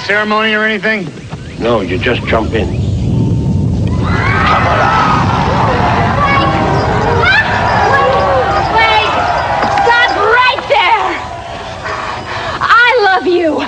ceremony or anything? No, you just jump in. Wait! Stop right there! I love you!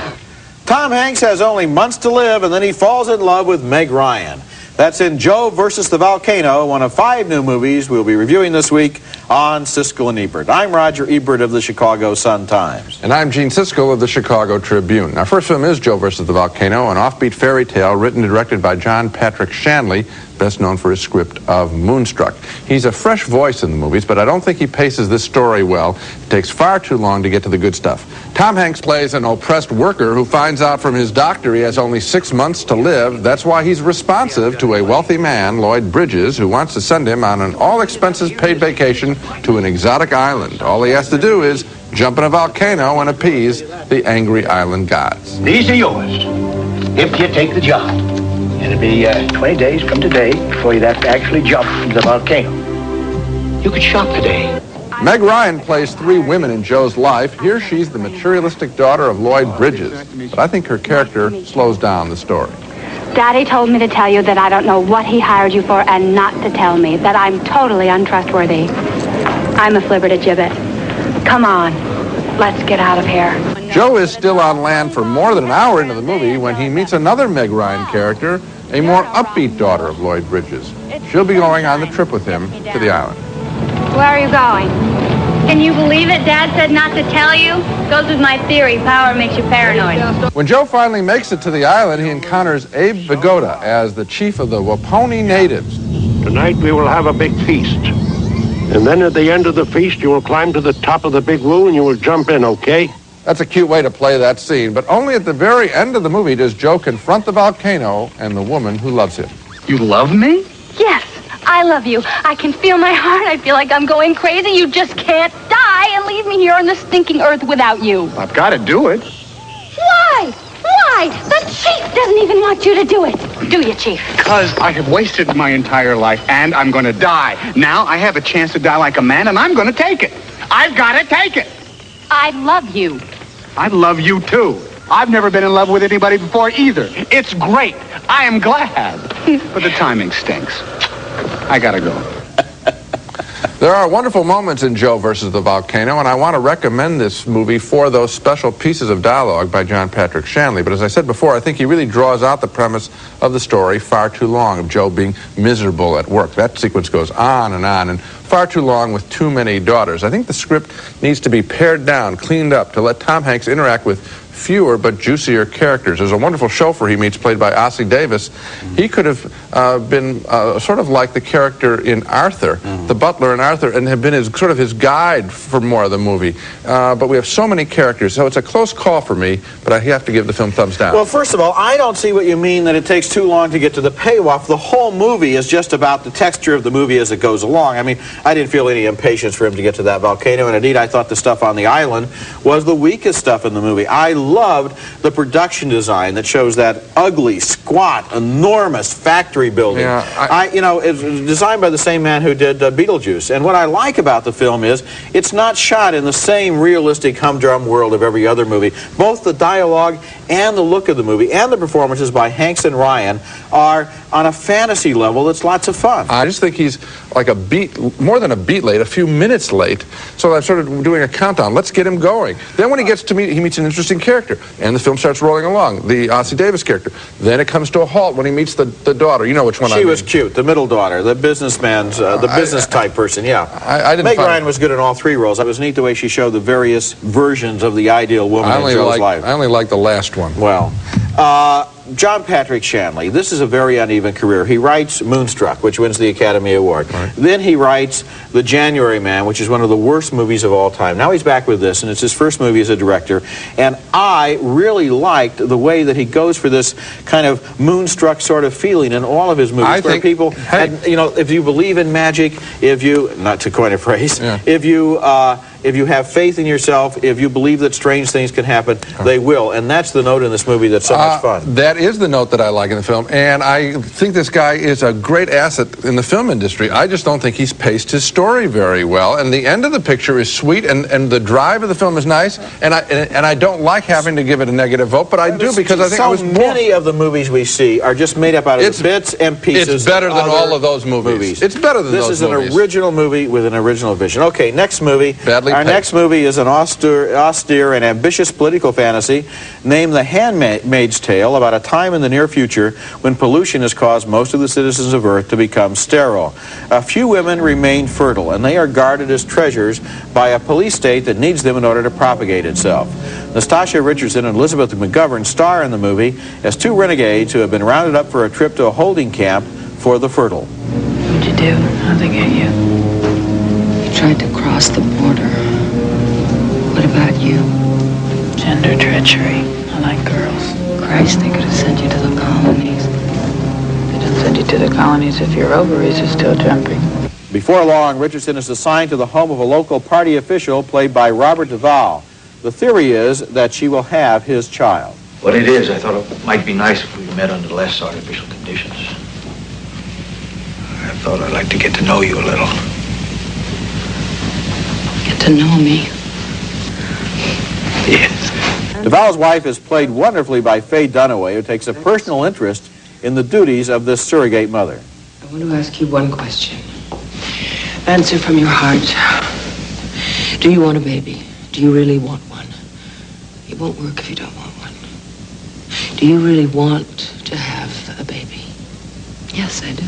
Tom Hanks has only months to live, and then he falls in love with Meg Ryan. That's in Joe Versus The Volcano, one of 5 new movies we'll be reviewing this week on Siskel and Ebert. I'm Roger Ebert of the Chicago Sun-Times. And I'm Gene Siskel of the Chicago Tribune. Our first film is Joe Versus The Volcano, an offbeat fairy tale written and directed by John Patrick Shanley, best known for his script of Moonstruck. He's a fresh voice in the movies, but I don't think he paces this story well. It takes far too long to get to the good stuff. Tom Hanks plays an oppressed worker who finds out from his doctor he has only 6 months to live. That's why he's responsive to a wealthy man, Lloyd Bridges, who wants to send him on an all-expenses-paid vacation to an exotic island. All he has to do is jump in a volcano and appease the angry island gods. These are yours, if you take the job. And it'll be 20 days from today before you'd have to actually jump into the volcano. You could shop today. Meg Ryan plays 3 women in Joe's life. Here she's the materialistic daughter of Lloyd Bridges. But I think her character slows down the story. Daddy told me to tell you that I don't know what he hired you for and not to tell me, that I'm totally untrustworthy. I'm a flibbertigibbet. Come on, let's get out of here. Joe is still on land for more than an hour into the movie when he meets another Meg Ryan character, a more upbeat daughter of Lloyd Bridges. She'll be going on the trip with him to the island. Where are you going? Can you believe it? Dad said not to tell you. Goes with my theory. Power makes you paranoid. When Joe finally makes it to the island, he encounters Abe Vigoda as the chief of the Waponi natives. Tonight we will have a big feast. And then at the end of the feast, you will climb to the top of the big woo and you will jump in, okay? That's a cute way to play that scene, but only at the very end of the movie does Joe confront the volcano and the woman who loves him. You love me? Yes, I love you. I can feel my heart. I feel like I'm going crazy. You just can't die and leave me here on this stinking earth without you. I've got to do it. Why? Why? The chief doesn't even want you to do it. Do you, Chief? Because I have wasted my entire life, and I'm going to die. Now I have a chance to die like a man, and I'm going to take it. I've got to take it. I love you. I love you, too. I've never been in love with anybody before, either. It's great. I am glad. But the timing stinks. I gotta go. There are wonderful moments in Joe Versus the Volcano, and I want to recommend this movie for those special pieces of dialogue by John Patrick Shanley. But as I said before, I think he really draws out the premise of the story far too long, of Joe being miserable at work. That sequence goes on, and far too long with too many daughters. I think the script needs to be pared down, cleaned up, to let Tom Hanks interact with fewer but juicier characters. There's a wonderful chauffeur he meets played by Ossie Davis. He could have been sort of like the character in Arthur, the butler in Arthur, and have been sort of his guide for more of the movie. But we have so many characters, so it's a close call for me, but I have to give the film thumbs down. Well, first of all, I don't see what you mean that it takes too long to get to the payoff. The whole movie is just about the texture of the movie as it goes along. I mean, I didn't feel any impatience for him to get to that volcano, and indeed I thought the stuff on the island was the weakest stuff in the movie. I loved the production design that shows that ugly, squat, enormous factory building. Yeah, you know, it's designed by the same man who did Beetlejuice. And what I like about the film is it's not shot in the same realistic humdrum world of every other movie. Both the dialogue and the look of the movie and the performances by Hanks and Ryan are on a fantasy level that's lots of fun. I just think he's like a beat, more than a beat late, a few minutes late. So I'm sort of doing a countdown. Let's get him going. Then when he gets to meet, he meets an interesting character, and the film starts rolling along, the Ossie Davis character. Then it comes to a halt when he meets the daughter. You know which one I mean. She was cute, the middle daughter, the businessman's, the business type person, yeah. I didn't Meg Ryan was good in all 3 roles. It was neat the way she showed the various versions of the ideal woman in Joe's life. I only like the last one. Well, John Patrick Shanley, this is a very uneven career. He writes Moonstruck, which wins the Academy Award. Right. Then he writes The January Man, which is one of the worst movies of all time. Now he's back with this, and it's his first movie as a director. And I really liked the way that he goes for this kind of Moonstruck sort of feeling in all of his movies. I think people, you know, if you believe in magic, if you, not to coin a phrase, yeah. if you if you have faith in yourself, if you believe that strange things can happen, they will. And that's the note in this movie that's so much fun. That is the note that I like in the film, and I think this guy is a great asset in the film industry. I just don't think he's paced his story very well, and the end of the picture is sweet, and the drive of the film is nice, and I don't like having to give it a negative vote, but I do because I think so many of the movies we see are just made up out of the bits and pieces. It's better than all of those movies. It's better than those movies. This is an original movie with an original vision. Okay, next movie. Our next movie is an austere and ambitious political fantasy named The Handmaid's Tale, about a time in the near future when pollution has caused most of the citizens of Earth to become sterile. A few women remain fertile, and they are guarded as treasures by a police state that needs them in order to propagate itself. Nastasia Richardson and Elizabeth McGovern star in the movie as two renegades who have been rounded up for a trip to a holding camp for the fertile. What'd you do? How'd they get you? You tried to cross the border. What about you? Gender treachery. I like girls. Christ, they could have sent you to the colonies. They don't send you to the colonies if your ovaries are still jumping. Before long, Richardson is assigned to the home of a local party official played by Robert Duvall. The theory is that she will have his child. What it is, I thought it might be nice if we met under less artificial conditions. I thought I'd like to get to know you a little. Get to know me. Yes. Duvall's wife is played wonderfully by Faye Dunaway, who takes a personal interest in the duties of this surrogate mother. I want to ask you one question. Answer from your heart. Do you want a baby? Do you really want one? It won't work if you don't want one. Do you really want to have a baby? Yes, I do.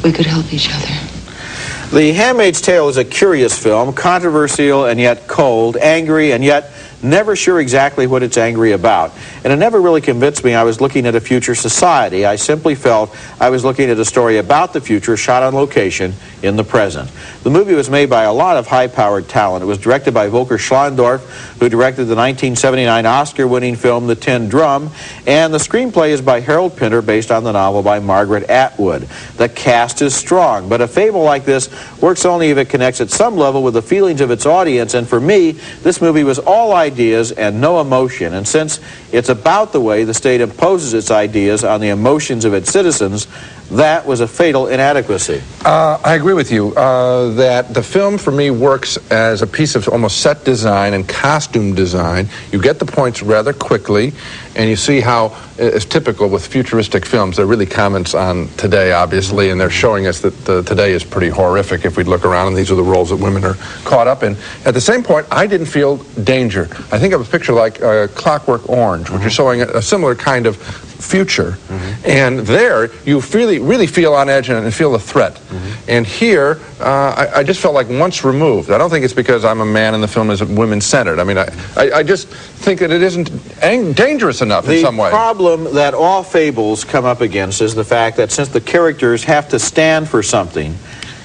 We could help each other. The Handmaid's Tale is a curious film, controversial and yet cold, angry and yet never sure exactly what it's angry about. And it never really convinced me I was looking at a future society. I simply felt I was looking at a story about the future shot on location in the present. The movie was made by a lot of high-powered talent. It was directed by Volker Schlondorf, who directed the 1979 Oscar-winning film The Tin Drum, and the screenplay is by Harold Pinter, based on the novel by Margaret Atwood. The cast is strong, but a fable like this works only if it connects at some level with the feelings of its audience, and for me, this movie was all ideas and no emotion, and since it's about the way the state imposes its ideas on the emotions of its citizens, that was a fatal inadequacy. I agree with you that the film for me works as a piece of almost set design and costume design. You get the points rather quickly, and you see how it's typical with futuristic films. They're really comments on today, obviously, and they're showing us that today is pretty horrific if we look around, and these are the roles that women are caught up in. At the same point, I didn't feel danger. I think of a picture like Clockwork Orange, which is showing a similar kind of future, and there you really feel on edge and feel the threat. And here I just felt like once removed. I don't think it's because I'm a man and the film isn't women-centered. I mean, I just think that it isn't dangerous enough in some way. The problem that all fables come up against is the fact that since the characters have to stand for something,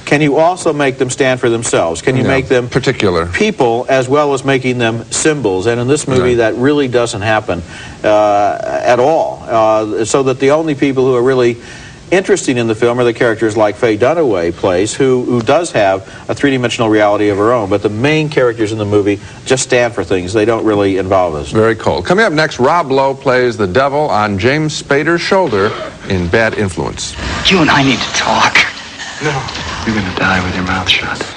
can you also make them stand for themselves? Can you make them particular people as well as making them symbols? And in this movie, that really doesn't happen at all. So that the only people who are really interesting in the film are the characters like Faye Dunaway plays, who does have a three-dimensional reality of her own. But the main characters in the movie just stand for things. They don't really involve us. Very cold. Coming up next, Rob Lowe plays the devil on James Spader's shoulder in Bad Influence. You and I need to talk. No. You're gonna die with your mouth shut.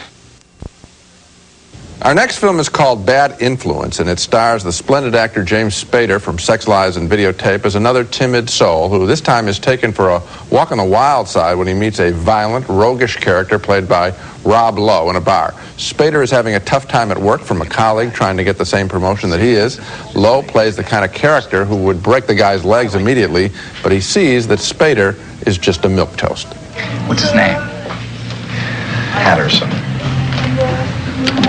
Our next film is called Bad Influence, and it stars the splendid actor James Spader from Sex, Lies, and Videotape as another timid soul who this time is taken for a walk on the wild side when he meets a violent, roguish character played by Rob Lowe in a bar. Spader is having a tough time at work from a colleague trying to get the same promotion that he is. Lowe plays the kind of character who would break the guy's legs immediately, but he sees that Spader is just a milquetoast. What's his name? Patterson.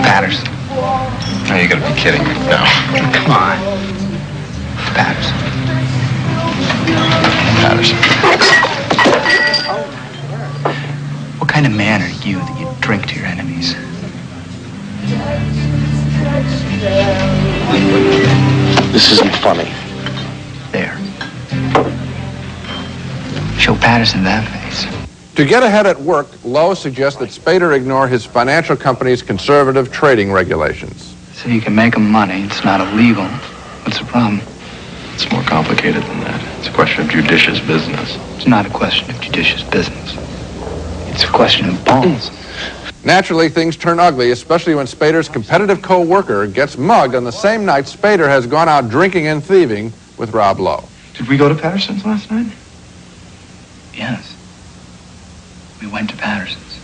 Patterson. Oh, you gotta be kidding me. No. Come on. Patterson. Patterson. What kind of man are you that you drink to your enemies? This isn't funny. There. Show Patterson that face. To get ahead at work, Lowe suggests that Spader ignore his financial company's conservative trading regulations. So you can make them money. It's not illegal. What's the problem? It's more complicated than that. It's a question of judicious business. It's not a question of judicious business. It's a question of balls. Naturally, things turn ugly, especially when Spader's competitive co-worker gets mugged on the same night Spader has gone out drinking and thieving with Rob Lowe. Did we go to Patterson's last night? Yes. We went to Patterson's.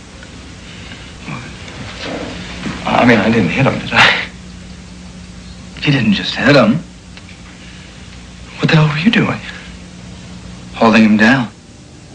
I mean, I didn't hit him, did I? You didn't just hit him. What the hell were you doing? Holding him down.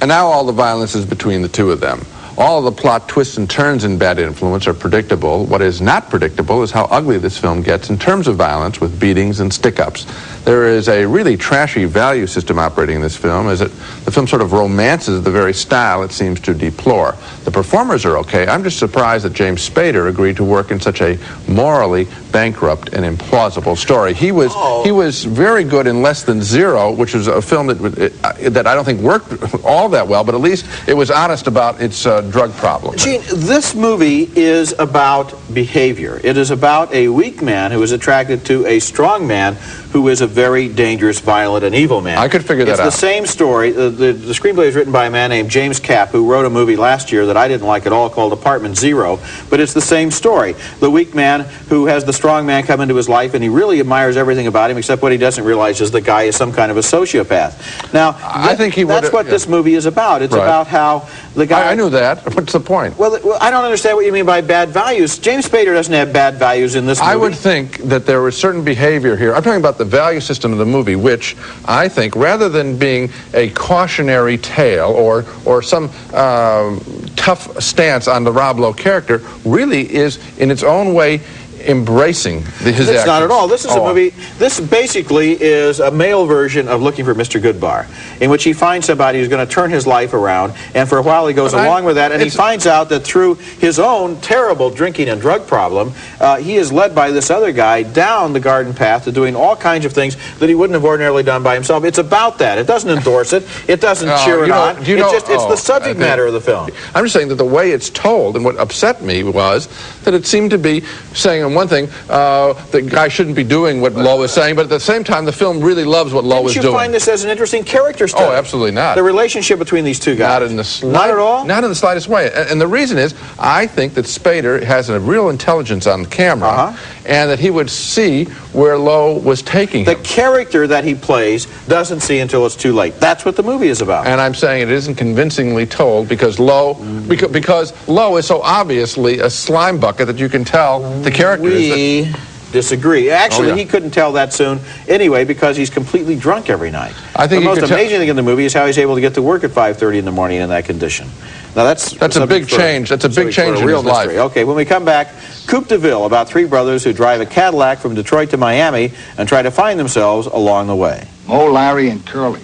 And now all the violence is between the two of them. All of the plot twists and turns in Bad Influence are predictable. What is not predictable is how ugly this film gets in terms of violence with beatings and stick-ups. There is a really trashy value system operating in this film, as the film sort of romances the very style it seems to deplore. The performers are okay. I'm just surprised that James Spader agreed to work in such a morally bankrupt and implausible story. He was very good in Less Than Zero, which was a film that I don't think worked all that well, but at least it was honest about its drug problem. Gene, this movie is about behavior. It is about a weak man who is attracted to a strong man who is a very dangerous, violent, and evil man. I could figure that out. It's the same story. The screenplay is written by a man named James Capp, who wrote a movie last year that I didn't like at all called Apartment Zero, but it's the same story. The weak man who has the strong man come into his life, and he really admires everything about him, except what he doesn't realize is the guy is some kind of a sociopath. Now, I think that's what this movie is about. It's about how the guy... I knew that. What's the point? Well, I don't understand what you mean by bad values. James Spader doesn't have bad values in this movie. I would think that there was certain behavior here. I'm talking about the value system of the movie, which I think, rather than being a cautionary tale or some tough stance on the Rob Lowe character, really is, in its own way, embracing his actions. It's not at all. This is a movie, this basically is a male version of Looking for Mr. Goodbar, in which he finds somebody who's going to turn his life around, and for a while he goes along with that, and he finds out that through his own terrible drinking and drug problem, he is led by this other guy down the garden path to doing all kinds of things that he wouldn't have ordinarily done by himself. It's about that. It doesn't endorse it. It doesn't cheer it on. It's the subject matter of the film. I'm just saying that the way it's told, and what upset me was that it seemed to be saying on one thing, the guy shouldn't be doing what Lowe is saying, but at the same time, the film really loves what Lowe is doing. Didn't you find this as an interesting character study? Oh, absolutely not. The relationship between these two guys. Not at all? Not in the slightest way. And the reason is, I think that Spader has a real intelligence on the camera, and that he would see where Lowe was taking him. The character that he plays doesn't see until it's too late. That's what the movie is about. And I'm saying it isn't convincingly told because Lowe is so obviously a slime bucket that you can tell the character is. We disagree. Actually, he couldn't tell that soon anyway because he's completely drunk every night. I think the most amazing thing in the movie is how he's able to get to work at 5:30 in the morning in that condition. Now that's a big change. That's a big change in his life. Okay, when we come back, Coupe De Ville, about three brothers who drive a Cadillac from Detroit to Miami and try to find themselves along the way. Mo, Larry, and Curly.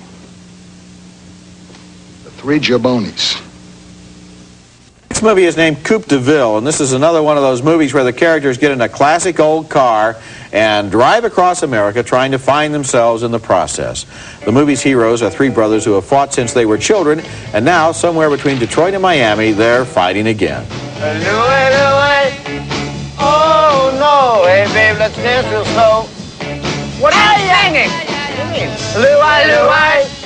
The three jabonis. This movie is named Coupe De Ville, and this is another one of those movies where the characters get in a classic old car and drive across America trying to find themselves in the process. The movie's heroes are three brothers who have fought since they were children, and now, somewhere between Detroit and Miami, they're fighting again. Oh, no. Hey, babe, let's dance real slow. What are you singing? Louie.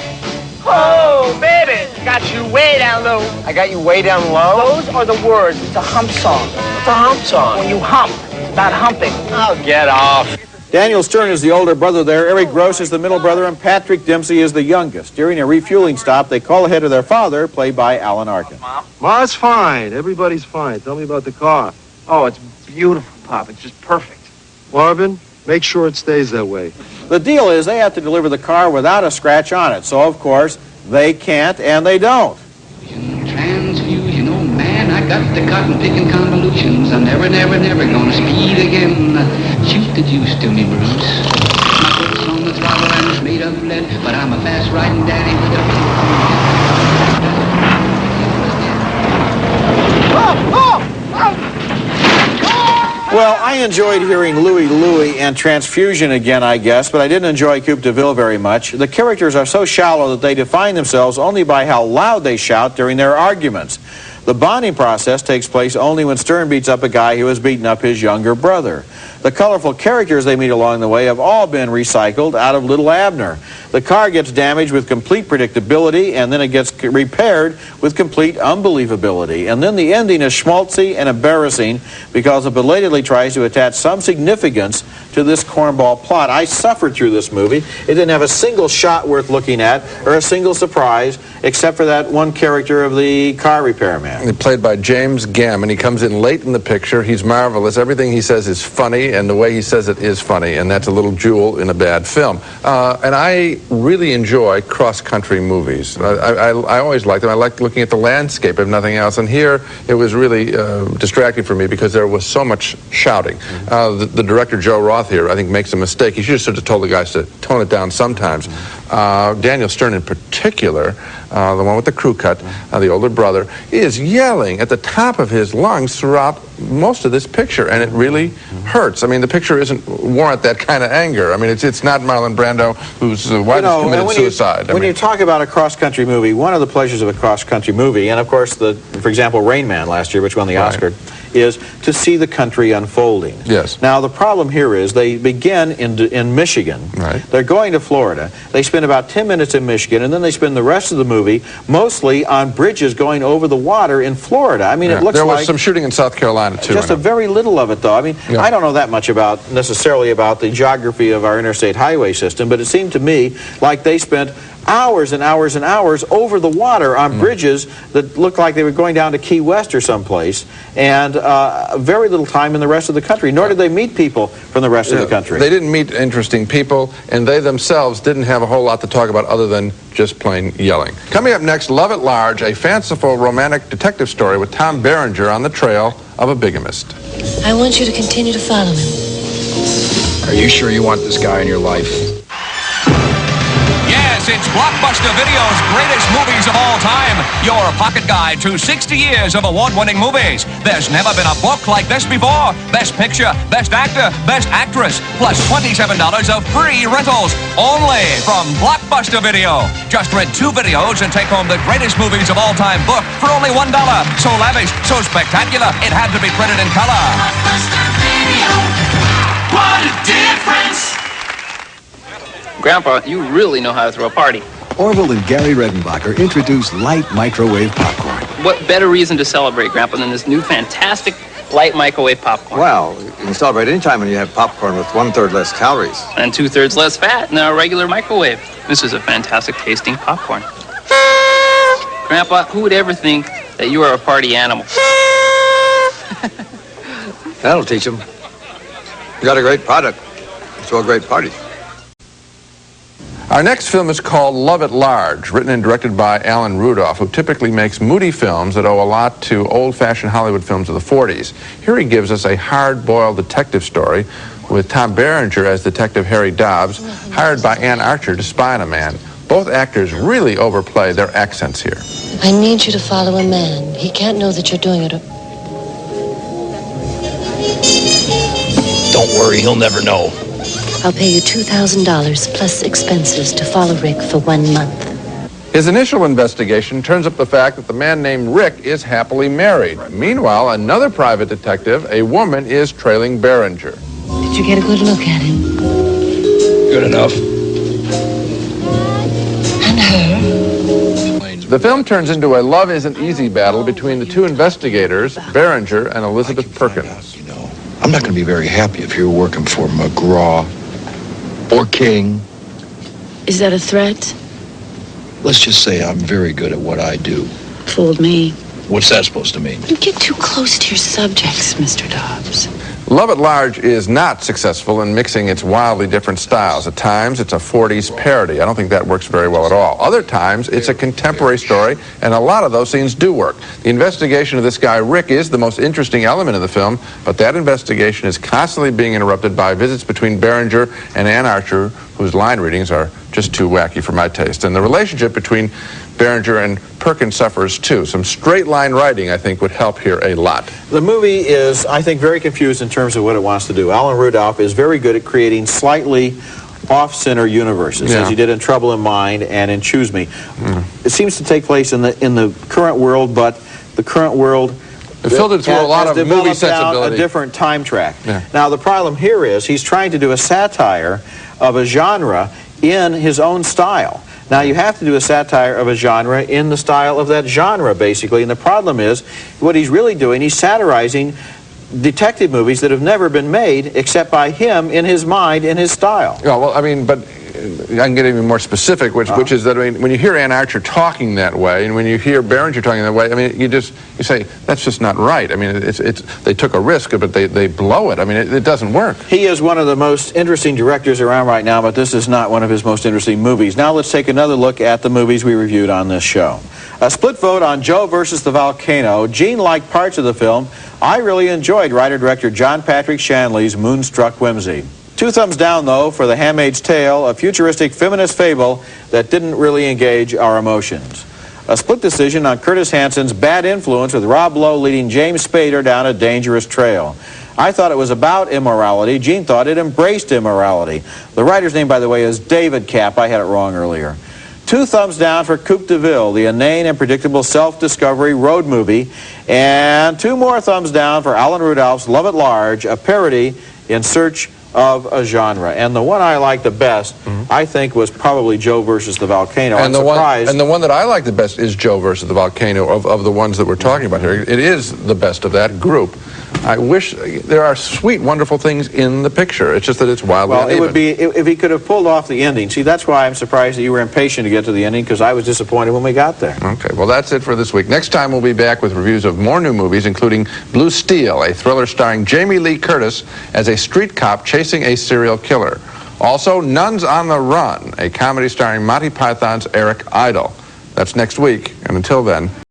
Oh, baby, got you way down low. I got you way down low? Those are the words. It's a hump song. What's a hump song? When you hump, it's about humping. Oh, get off. Daniel Stern is the older brother there, Eric Gross is the middle brother, and Patrick Dempsey is the youngest. During a refueling stop, they call ahead of their father, played by Alan Arkin. Ma's fine. Everybody's fine. Tell me about the car. Oh, it's beautiful, Pop. It's just perfect. Marvin, make sure it stays that way. The deal is they have to deliver the car without a scratch on it, so of course they can't and they don't. Transfusion, oh man, I got the cotton picking convolutions. I'm never gonna speed again. Shoot the juice to me, Bruce. My foot's on the throttle and it's made of lead, but I'm a fast riding daddy with a Well, I enjoyed hearing Louie Louie and Transfusion again, I guess, but I didn't enjoy Coupe De Ville very much. The characters are so shallow that they define themselves only by how loud they shout during their arguments. The bonding process takes place only when Stern beats up a guy who has beaten up his younger brother. The colorful characters they meet along the way have all been recycled out of Little Abner. The car gets damaged with complete predictability, and then it gets repaired with complete unbelievability. And then the ending is schmaltzy and embarrassing because it belatedly tries to attach some significance to this cornball plot. I suffered through this movie. It didn't have a single shot worth looking at or a single surprise except for that one character of the car repairman. Played by James Gammon. He comes in late in the picture. He's marvelous. Everything he says is funny, and the way he says it is funny, and that's a little jewel in a bad film. And I really enjoy cross-country movies. I always like them. I like looking at the landscape, if nothing else. And here, it was really distracting for me because there was so much shouting. The director, Joe Roth, here, I think, makes a mistake. He should have sort of told the guys to tone it down sometimes. Daniel Stern, in particular, the one with the crew cut, the older brother, is yelling at the top of his lungs throughout most of this picture, and it really hurts. I mean, the picture isn't warrant that kind of anger. I mean, it's not Marlon Brando, whose wife has committed suicide. When you talk about a cross-country movie, one of the pleasures of a cross-country movie, and of course, for example, Rain Man last year, which won the Oscar, is to see the country unfolding. Yes. Now, the problem here is they begin in Michigan. Right. They're going to Florida. They spend about 10 minutes in Michigan, and then they spend the rest of the movie mostly on bridges going over the water in Florida. I mean, it looks like... There was some shooting in South Carolina, too. Just a very little of it, though. I mean, I don't know that much necessarily about the geography of our interstate highway system, but it seemed to me like they spent hours and hours and hours over the water on bridges that looked like they were going down to Key West or someplace, and very little time in the rest of the country, nor did they meet people from the rest of the country. They didn't meet interesting people, and they themselves didn't have a whole lot to talk about other than just plain yelling. Coming up next, Love at Large, a fanciful romantic detective story with Tom Berenger on the trail of a bigamist. I want you to continue to follow him. Are you sure you want this guy in your life? Yes, it's Blockbuster Video's greatest movies of all time. Your pocket guide to 60 years of award-winning movies. There's never been a book like this before. Best Picture, Best Actor, Best Actress, plus $27 of free rentals. Only from Blockbuster Video. Just rent 2 videos and take home the greatest movies of all time book for only $1. So lavish, so spectacular, it had to be printed in color. Blockbuster Video. What a difference! Grandpa, you really know how to throw a party. Orville and Gary Redenbacher introduced light microwave popcorn. What better reason to celebrate, Grandpa, than this new fantastic light microwave popcorn? Well, you can celebrate any time when you have popcorn with 1/3 less calories. And 2/3 less fat than a regular microwave. This is a fantastic tasting popcorn. Grandpa, who would ever think that you are a party animal? That'll teach them. You got a great product. Throw a great party. Our next film is called Love at Large, written and directed by Alan Rudolph, who typically makes moody films that owe a lot to old-fashioned Hollywood films of the 40s. Here he gives us a hard-boiled detective story with Tom Berenger as Detective Harry Dobbs, hired by Ann Archer to spy on a man. Both actors really overplay their accents here. I need you to follow a man. He can't know that you're doing it. Don't worry, he'll never know. I'll pay you $2,000 plus expenses to follow Rick for 1 month. His initial investigation turns up the fact that the man named Rick is happily married. Meanwhile, another private detective, a woman, is trailing Berenger. Did you get a good look at him? Good enough. And her? The film turns into a love isn't easy battle between the two investigators, Berenger and Elizabeth Perkins. I'm not going to be very happy if you're working for McGraw or King. Is that a threat? Let's just say I'm very good at what I do. Fooled me. What's that supposed to mean? You get too close to your subjects, Mr. Dobbs. Love at Large is not successful in mixing its wildly different styles. At times, it's a 40s parody. I don't think that works very well at all. Other times, it's a contemporary story, and a lot of those scenes do work. The investigation of this guy, Rick, is the most interesting element of the film, but that investigation is constantly being interrupted by visits between Berenger and Ann Archer, who whose line readings are just too wacky for my taste. And the relationship between Berenger and Perkins suffers too. Some straight line writing, I think, would help here a lot. The movie is, I think, very confused in terms of what it wants to do. Alan Rudolph is very good at creating slightly off-center universes, as he did in Trouble in Mind and in Choose Me. It seems to take place in the current world, but the current world it filtered through a lot of movie sensibility. A different time track. Now, the problem here is he's trying to do a satire of a genre in his own style. Now, you have to do a satire of a genre in the style of that genre, basically, and the problem is, what he's really doing, he's satirizing detective movies that have never been made except by him in his mind, in his style. Yeah, well, I mean, but I can get even more specific, which is that, I mean, when you hear Ann Archer talking that way, and when you hear Berenger talking that way, I mean, you say, that's just not right. I mean, they took a risk, but they blow it. I mean, it doesn't work. He is one of the most interesting directors around right now, but this is not one of his most interesting movies. Now let's take another look at the movies we reviewed on this show. A split vote on Joe versus the Volcano. Gene liked parts of the film. I really enjoyed writer-director John Patrick Shanley's Moonstruck Whimsy. 2 thumbs down, though, for The Handmaid's Tale, a futuristic feminist fable that didn't really engage our emotions. A split decision on Curtis Hanson's Bad Influence, with Rob Lowe leading James Spader down a dangerous trail. I thought it was about immorality. Gene thought it embraced immorality. The writer's name, by the way, is David Kapp. I had it wrong earlier. 2 thumbs down for Coupe De Ville, the inane and predictable self-discovery road movie. And 2 more thumbs down for Alan Rudolph's Love at Large, a parody in search of a genre. And the one I liked the best, I think, was probably Joe versus the Volcano. And the one that I like the best is Joe versus the Volcano of the ones that we're talking about here. It is the best of that group. I wish there are sweet, wonderful things in the picture. It's just that it's wildly uneven. Well, it would be if he could have pulled off the ending. See, that's why I'm surprised that you were impatient to get to the ending, because I was disappointed when we got there. Okay, well, that's it for this week. Next time we'll be back with reviews of more new movies, including Blue Steel, a thriller starring Jamie Lee Curtis as a street cop chasing a serial killer. Also, Nuns on the Run, a comedy starring Monty Python's Eric Idle. That's next week, and until then...